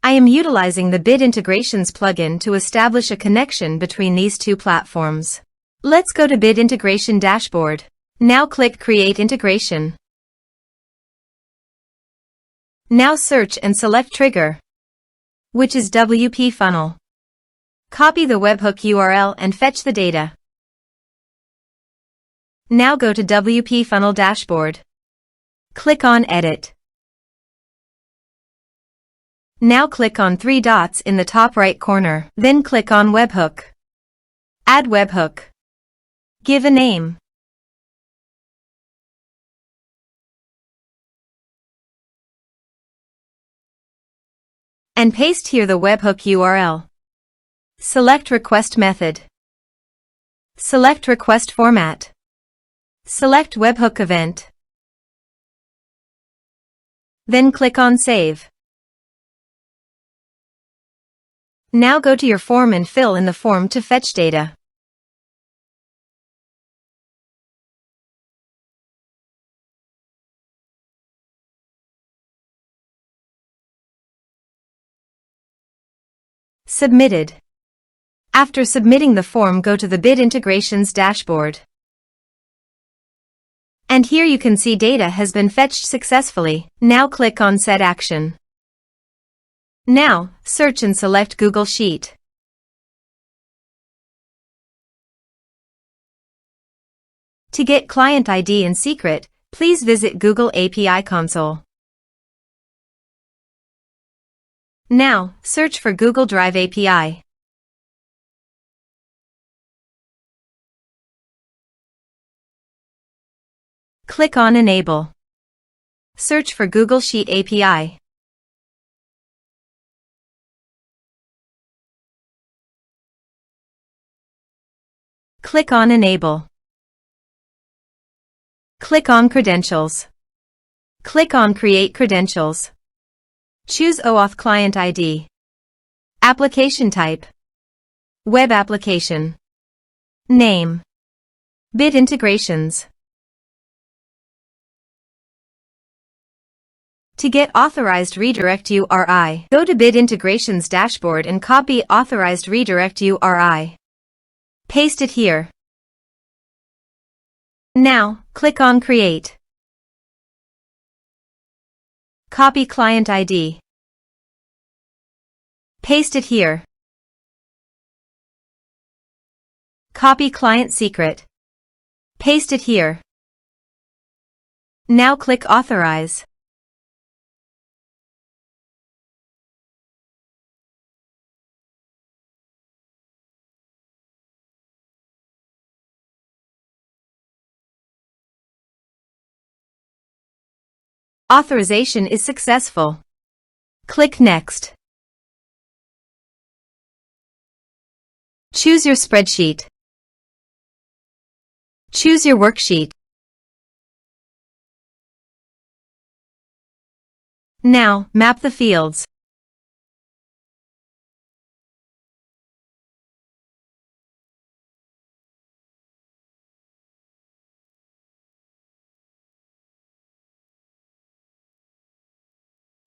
I am utilizing the Bit Integrations plugin to establish a connection between these two platforms. Let's go to Bit Integration Dashboard. Now click Create Integration. Now search and select Trigger, which is WPFunnel. Copy the webhook URL and fetch the data. Now go to WPFunnel Dashboard. Click on Edit. Now click on 3 dots in the top right corner. Then click on Webhook. Add webhook. Give a name. And paste here the webhook URL. Select Request Method. Select Request Format. Select Webhook Event. Then click on Save. Now go to your form and fill in the form to fetch data. Submitted. After submitting the form, go to the Bit Integrations dashboard. And here you can see data has been fetched successfully. Now click on Set Action. Now, search and select Google Sheet. To get client ID and secret, please visit Google API Console. Now, search for Google Drive API. Click on Enable. Search for Google Sheet API. Click on Enable. Click on Credentials. Click on Create Credentials. Choose OAuth Client ID. Application type. Web application. Name. Bit Integrations. To get authorized redirect URI, go to Bit Integrations dashboard and copy authorized redirect URI. Paste it here. Now, click on Create. Copy client ID. Paste it here. Copy client secret. Paste it here. Now click Authorize. Authorization is successful. Click Next. Choose your spreadsheet. Choose your worksheet. Now, map the fields.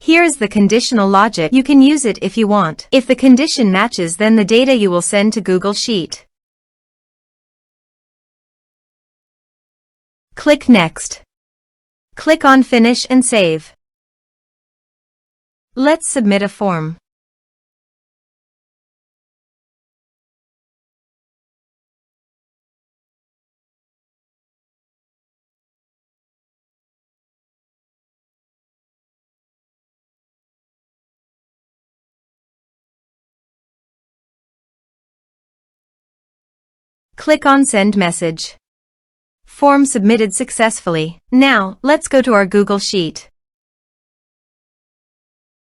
Here is the conditional logic. You can use it if you want. If the condition matches, then the data you will send to Google Sheet. Click Next. Click on Finish and Save. Let's submit a form. Click on Send Message. Form submitted successfully. Now, let's go to our Google Sheet.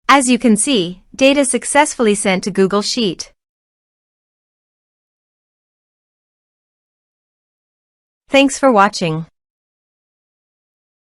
As you can see, data successfully sent to Google Sheet. Thanks for watching.